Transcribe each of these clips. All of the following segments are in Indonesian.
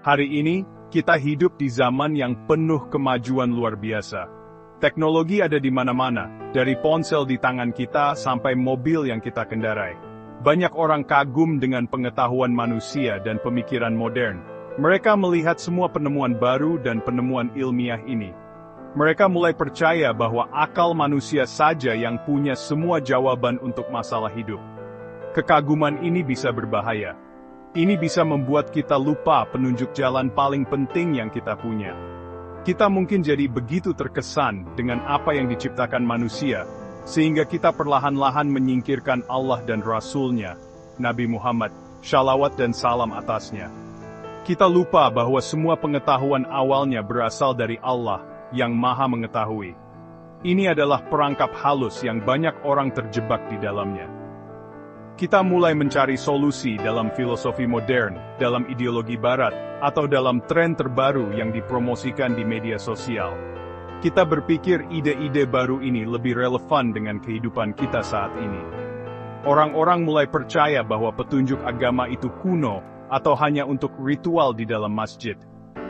Hari ini, kita hidup di zaman yang penuh kemajuan luar biasa. Teknologi ada di mana-mana, dari ponsel di tangan kita sampai mobil yang kita kendarai. Banyak orang kagum dengan pengetahuan manusia dan pemikiran modern. Mereka melihat semua penemuan baru dan penemuan ilmiah ini. Mereka mulai percaya bahwa akal manusia saja yang punya semua jawaban untuk masalah hidup. Kekaguman ini bisa berbahaya. Ini bisa membuat kita lupa penunjuk jalan paling penting yang kita punya. Kita mungkin jadi begitu terkesan dengan apa yang diciptakan manusia, sehingga kita perlahan-lahan menyingkirkan Allah dan Rasul-Nya, Nabi Muhammad, shalawat dan salam atasnya. Kita lupa bahwa semua pengetahuan awalnya berasal dari Allah, yang Maha Mengetahui. Ini adalah perangkap halus yang banyak orang terjebak di dalamnya. Kita mulai mencari solusi dalam filosofi modern, dalam ideologi barat, atau dalam tren terbaru yang dipromosikan di media sosial. Kita berpikir ide-ide baru ini lebih relevan dengan kehidupan kita saat ini. Orang-orang mulai percaya bahwa petunjuk agama itu kuno, atau hanya untuk ritual di dalam masjid.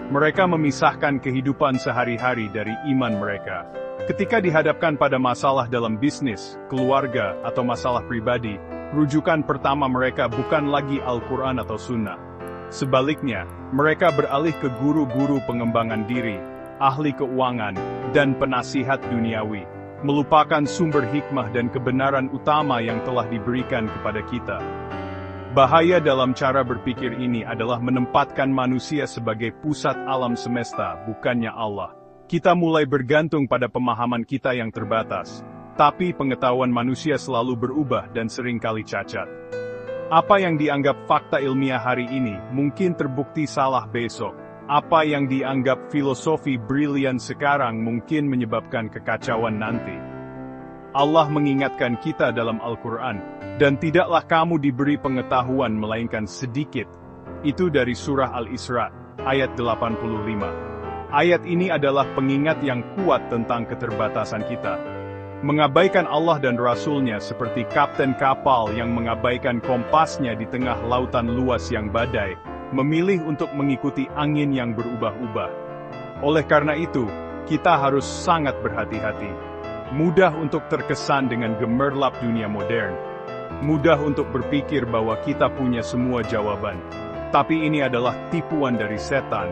Mereka memisahkan kehidupan sehari-hari dari iman mereka. Ketika dihadapkan pada masalah dalam bisnis, keluarga, atau masalah pribadi, rujukan pertama mereka bukan lagi Al-Quran atau Sunnah. Sebaliknya, mereka beralih ke guru-guru pengembangan diri, ahli keuangan, dan penasihat duniawi, melupakan sumber hikmah dan kebenaran utama yang telah diberikan kepada kita. Bahaya dalam cara berpikir ini adalah menempatkan manusia sebagai pusat alam semesta, bukannya Allah. Kita mulai bergantung pada pemahaman kita yang terbatas, tapi pengetahuan manusia selalu berubah dan seringkali cacat. Apa yang dianggap fakta ilmiah hari ini mungkin terbukti salah besok. Apa yang dianggap filosofi brilian sekarang mungkin menyebabkan kekacauan nanti. Allah mengingatkan kita dalam Al-Quran, dan tidaklah kamu diberi pengetahuan melainkan sedikit. Itu dari surah Al-Isra, ayat 85. Ayat ini adalah pengingat yang kuat tentang keterbatasan kita. Mengabaikan Allah dan Rasul-Nya seperti kapten kapal yang mengabaikan kompasnya di tengah lautan luas yang badai, memilih untuk mengikuti angin yang berubah-ubah. Oleh karena itu, kita harus sangat berhati-hati. Mudah untuk terkesan dengan gemerlap dunia modern. Mudah untuk berpikir bahwa kita punya semua jawaban. Tapi ini adalah tipuan dari setan.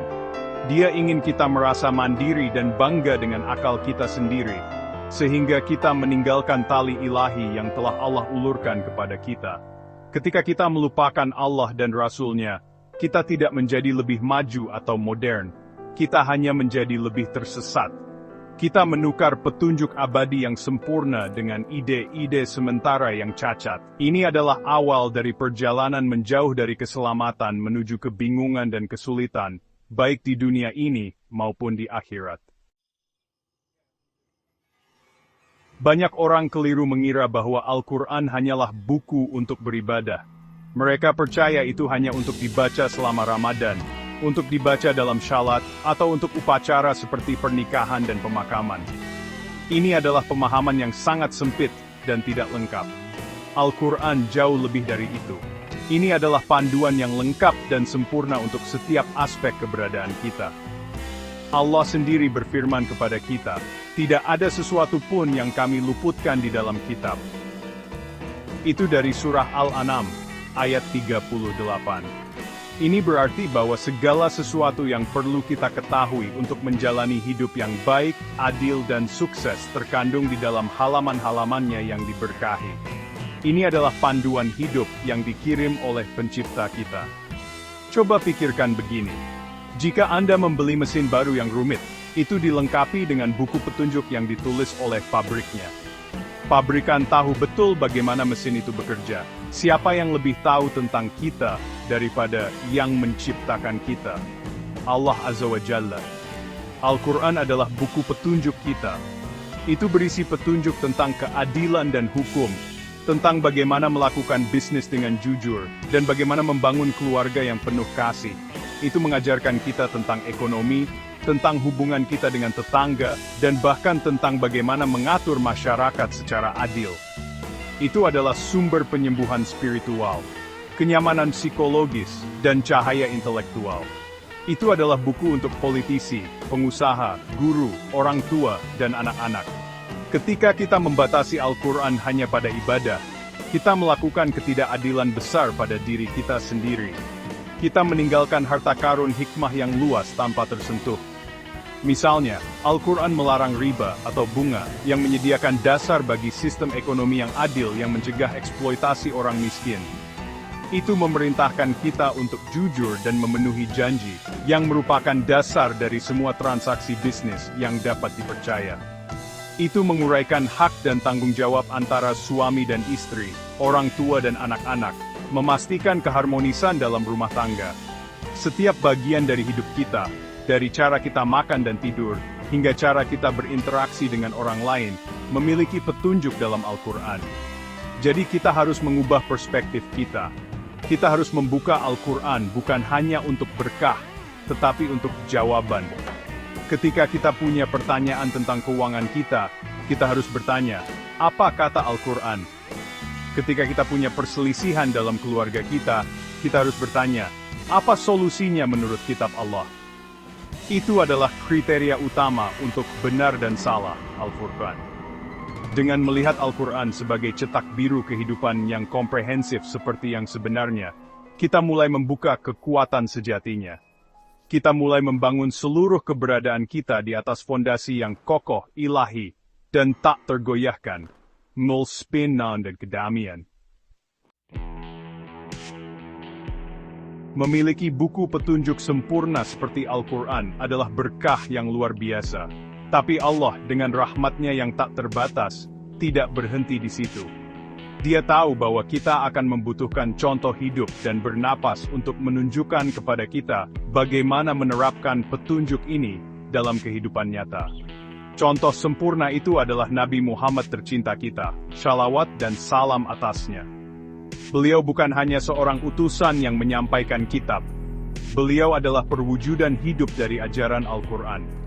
Dia ingin kita merasa mandiri dan bangga dengan akal kita sendiri, sehingga kita meninggalkan tali ilahi yang telah Allah ulurkan kepada kita. Ketika kita melupakan Allah dan Rasul-Nya, kita tidak menjadi lebih maju atau modern. Kita hanya menjadi lebih tersesat. Kita menukar petunjuk abadi yang sempurna dengan ide-ide sementara yang cacat. Ini adalah awal dari perjalanan menjauh dari keselamatan menuju kebingungan dan kesulitan, baik di dunia ini maupun di akhirat. Banyak orang keliru mengira bahwa Al-Quran hanyalah buku untuk beribadah. Mereka percaya itu hanya untuk dibaca selama Ramadan, untuk dibaca dalam syalat, atau untuk upacara seperti pernikahan dan pemakaman. Ini adalah pemahaman yang sangat sempit dan tidak lengkap. Al-Quran jauh lebih dari itu. Ini adalah panduan yang lengkap dan sempurna untuk setiap aspek keberadaan kita. Allah sendiri berfirman kepada kita, tidak ada sesuatu pun yang kami luputkan di dalam kitab. Itu dari surah Al-An'am, ayat 38. Ini berarti bahwa segala sesuatu yang perlu kita ketahui untuk menjalani hidup yang baik, adil dan sukses terkandung di dalam halaman-halamannya yang diberkahi. Ini adalah panduan hidup yang dikirim oleh pencipta kita. Coba pikirkan begini. Jika Anda membeli mesin baru yang rumit, itu dilengkapi dengan buku petunjuk yang ditulis oleh pabriknya. Pabrikan tahu betul bagaimana mesin itu bekerja. Siapa yang lebih tahu tentang kita daripada yang menciptakan kita? Allah Azza wa Jalla. Al-Quran adalah buku petunjuk kita. Itu berisi petunjuk tentang keadilan dan hukum, tentang bagaimana melakukan bisnis dengan jujur, dan bagaimana membangun keluarga yang penuh kasih. Itu mengajarkan kita tentang ekonomi, tentang hubungan kita dengan tetangga, dan bahkan tentang bagaimana mengatur masyarakat secara adil. Itu adalah sumber penyembuhan spiritual, kenyamanan psikologis, dan cahaya intelektual. Itu adalah buku untuk politisi, pengusaha, guru, orang tua, dan anak-anak. Ketika kita membatasi Al-Quran hanya pada ibadah, kita melakukan ketidakadilan besar pada diri kita sendiri. Kita meninggalkan harta karun hikmah yang luas tanpa tersentuh. Misalnya, Al-Quran melarang riba atau bunga yang menyediakan dasar bagi sistem ekonomi yang adil yang mencegah eksploitasi orang miskin. Itu memerintahkan kita untuk jujur dan memenuhi janji, yang merupakan dasar dari semua transaksi bisnis yang dapat dipercaya. Itu menguraikan hak dan tanggung jawab antara suami dan istri, orang tua dan anak-anak, memastikan keharmonisan dalam rumah tangga. Setiap bagian dari hidup kita, dari cara kita makan dan tidur, hingga cara kita berinteraksi dengan orang lain, memiliki petunjuk dalam Al-Quran. Jadi kita harus mengubah perspektif kita. Kita harus membuka Al-Quran bukan hanya untuk berkah, tetapi untuk jawaban. Ketika kita punya pertanyaan tentang keuangan kita harus bertanya, apa kata Al-Quran? Ketika kita punya perselisihan dalam keluarga kita harus bertanya, apa solusinya menurut kitab Allah? Itu adalah kriteria utama untuk benar dan salah Al-Furqan. Dengan melihat Al-Quran sebagai cetak biru kehidupan yang komprehensif seperti yang sebenarnya, kita mulai membuka kekuatan sejatinya. Kita mulai membangun seluruh keberadaan kita di atas fondasi yang kokoh, ilahi, dan tak tergoyahkan, mulspinan dan kedamaian. Memiliki buku petunjuk sempurna seperti Al-Quran adalah berkah yang luar biasa. Tapi Allah dengan rahmat-Nya yang tak terbatas, tidak berhenti di situ. Dia tahu bahwa kita akan membutuhkan contoh hidup dan bernapas untuk menunjukkan kepada kita bagaimana menerapkan petunjuk ini dalam kehidupan nyata. Contoh sempurna itu adalah Nabi Muhammad tercinta kita, shalawat dan salam atasnya. Beliau bukan hanya seorang utusan yang menyampaikan kitab. Beliau adalah perwujudan hidup dari ajaran Al-Quran.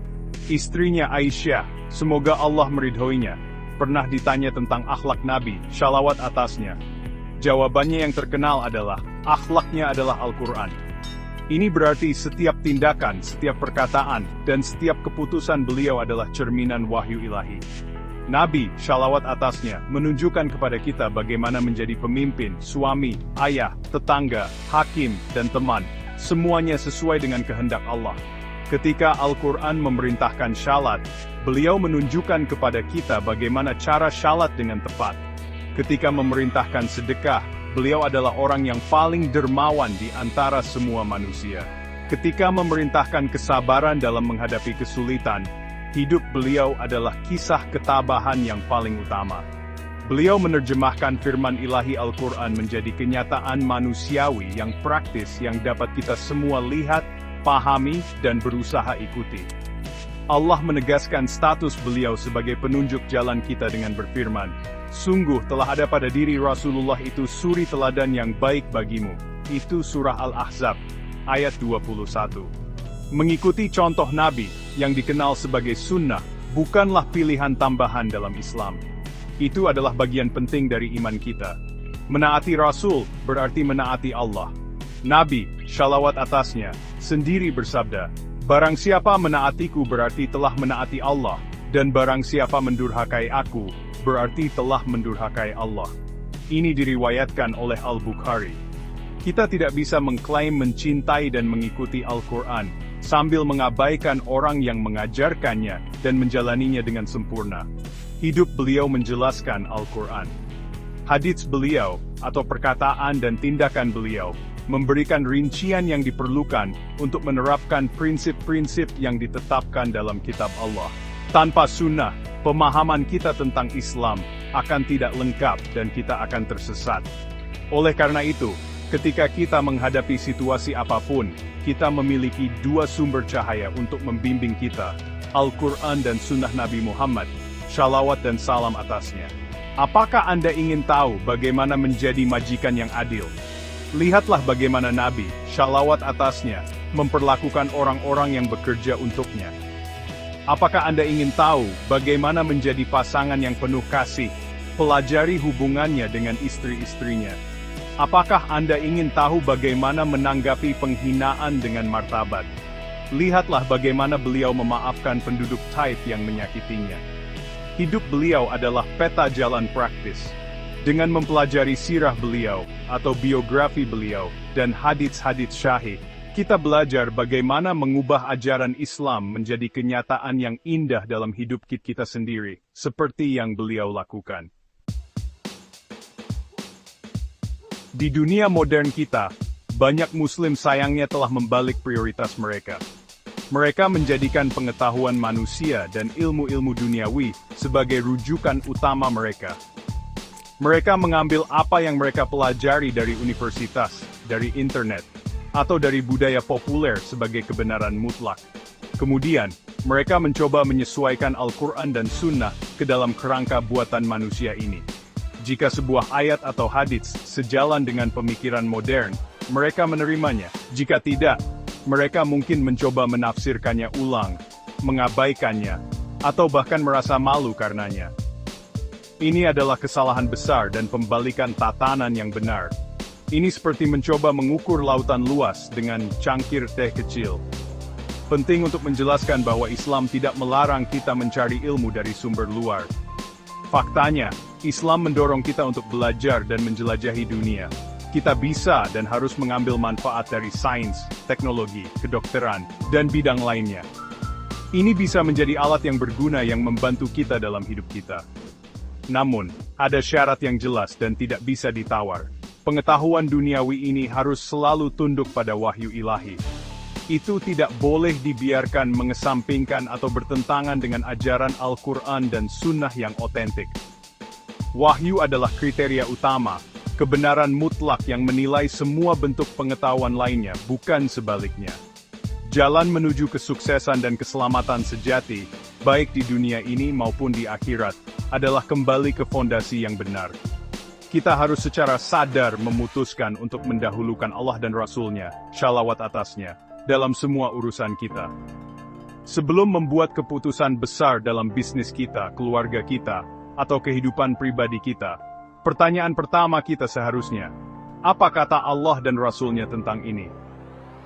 Istrinya Aisyah, semoga Allah meridhoinya, pernah ditanya tentang akhlak Nabi, shalawat atasnya. Jawabannya yang terkenal adalah, akhlaknya adalah Al-Quran. Ini berarti setiap tindakan, setiap perkataan, dan setiap keputusan beliau adalah cerminan wahyu ilahi. Nabi, shalawat atasnya, menunjukkan kepada kita bagaimana menjadi pemimpin, suami, ayah, tetangga, hakim, dan teman. Semuanya sesuai dengan kehendak Allah. Ketika Al-Quran memerintahkan syalat, beliau menunjukkan kepada kita bagaimana cara syalat dengan tepat. Ketika memerintahkan sedekah, beliau adalah orang yang paling dermawan di antara semua manusia. Ketika memerintahkan kesabaran dalam menghadapi kesulitan, hidup beliau adalah kisah ketabahan yang paling utama. Beliau menerjemahkan firman ilahi Al-Quran menjadi kenyataan manusiawi yang praktis yang dapat kita semua lihat, pahami, dan berusaha ikuti. Allah menegaskan status beliau sebagai penunjuk jalan kita dengan berfirman, sungguh telah ada pada diri Rasulullah itu suri teladan yang baik bagimu. Itu surah Al-Ahzab, ayat 21. Mengikuti contoh Nabi, yang dikenal sebagai sunnah, bukanlah pilihan tambahan dalam Islam. Itu adalah bagian penting dari iman kita. Menaati Rasul, berarti menaati Allah. Nabi, shalawat atasnya, sendiri bersabda, barang siapa menaatiku berarti telah menaati Allah, dan barang siapa mendurhakai aku, berarti telah mendurhakai Allah. Ini diriwayatkan oleh Al-Bukhari. Kita tidak bisa mengklaim mencintai dan mengikuti Al-Quran, sambil mengabaikan orang yang mengajarkannya dan menjalaninya dengan sempurna. Hidup beliau menjelaskan Al-Quran. Hadits beliau, atau perkataan dan tindakan beliau, memberikan rincian yang diperlukan untuk menerapkan prinsip-prinsip yang ditetapkan dalam kitab Allah. Tanpa sunnah, pemahaman kita tentang Islam akan tidak lengkap dan kita akan tersesat. Oleh karena itu, ketika kita menghadapi situasi apapun, kita memiliki dua sumber cahaya untuk membimbing kita, Al-Quran dan Sunnah Nabi Muhammad, shalawat dan salam atasnya. Apakah Anda ingin tahu bagaimana menjadi majikan yang adil? Lihatlah bagaimana Nabi, shalawat atasnya, memperlakukan orang-orang yang bekerja untuknya. Apakah Anda ingin tahu bagaimana menjadi pasangan yang penuh kasih? Pelajari hubungannya dengan istri-istrinya. Apakah Anda ingin tahu bagaimana menanggapi penghinaan dengan martabat? Lihatlah bagaimana beliau memaafkan penduduk Taif yang menyakitinya. Hidup beliau adalah peta jalan praktis. Dengan mempelajari sirah beliau, atau biografi beliau, dan hadits-hadits syahih, kita belajar bagaimana mengubah ajaran Islam menjadi kenyataan yang indah dalam hidup kita sendiri, seperti yang beliau lakukan. Di dunia modern kita, banyak Muslim sayangnya telah membalik prioritas mereka. Mereka menjadikan pengetahuan manusia dan ilmu-ilmu duniawi sebagai rujukan utama mereka. Mereka mengambil apa yang mereka pelajari dari universitas, dari internet, atau dari budaya populer sebagai kebenaran mutlak. Kemudian, mereka mencoba menyesuaikan Al-Quran dan Sunnah ke dalam kerangka buatan manusia ini. Jika sebuah ayat atau hadits sejalan dengan pemikiran modern, mereka menerimanya. Jika tidak, mereka mungkin mencoba menafsirkannya ulang, mengabaikannya, atau bahkan merasa malu karenanya. Ini adalah kesalahan besar dan pembalikan tatanan yang benar. Ini seperti mencoba mengukur lautan luas dengan cangkir teh kecil. Penting untuk menjelaskan bahwa Islam tidak melarang kita mencari ilmu dari sumber luar. Faktanya, Islam mendorong kita untuk belajar dan menjelajahi dunia. Kita bisa dan harus mengambil manfaat dari sains, teknologi, kedokteran, dan bidang lainnya. Ini bisa menjadi alat yang berguna yang membantu kita dalam hidup kita. Namun, ada syarat yang jelas dan tidak bisa ditawar. Pengetahuan duniawi ini harus selalu tunduk pada wahyu ilahi. Itu tidak boleh dibiarkan mengesampingkan atau bertentangan dengan ajaran Al-Quran dan Sunnah yang otentik. Wahyu adalah kriteria utama, kebenaran mutlak yang menilai semua bentuk pengetahuan lainnya, bukan sebaliknya. Jalan menuju kesuksesan dan keselamatan sejati, baik di dunia ini maupun di akhirat, adalah kembali ke fondasi yang benar. Kita harus secara sadar memutuskan untuk mendahulukan Allah dan Rasul-Nya, shalawat atasnya, dalam semua urusan kita. Sebelum membuat keputusan besar dalam bisnis kita, keluarga kita, atau kehidupan pribadi kita, pertanyaan pertama kita seharusnya, apa kata Allah dan Rasul-Nya tentang ini?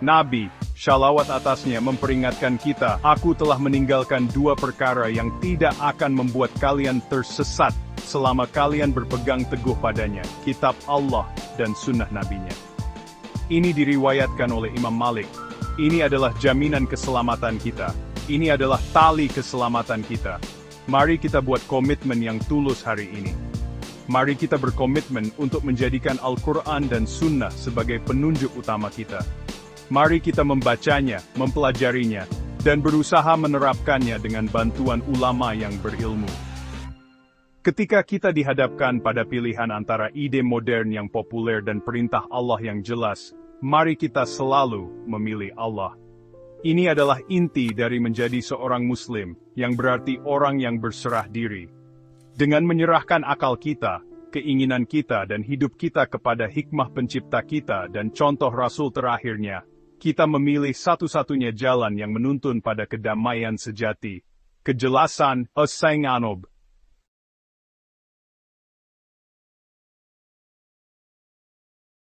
Nabi, shalawat atasnya memperingatkan kita, aku telah meninggalkan dua perkara yang tidak akan membuat kalian tersesat, selama kalian berpegang teguh padanya, kitab Allah dan sunnah nabinya. Ini diriwayatkan oleh Imam Malik. Ini adalah jaminan keselamatan kita. Ini adalah tali keselamatan kita. Mari kita buat komitmen yang tulus hari ini. Mari kita berkomitmen untuk menjadikan Al-Quran dan Sunnah sebagai penunjuk utama kita. Mari kita membacanya, mempelajarinya, dan berusaha menerapkannya dengan bantuan ulama yang berilmu. Ketika kita dihadapkan pada pilihan antara ide modern yang populer dan perintah Allah yang jelas, mari kita selalu memilih Allah. Ini adalah inti dari menjadi seorang Muslim, yang berarti orang yang berserah diri. Dengan menyerahkan akal kita, keinginan kita dan hidup kita kepada hikmah pencipta kita dan contoh Rasul terakhirnya, kita memilih satu-satunya jalan yang menuntun pada kedamaian sejati, kejelasan, as-saynganob,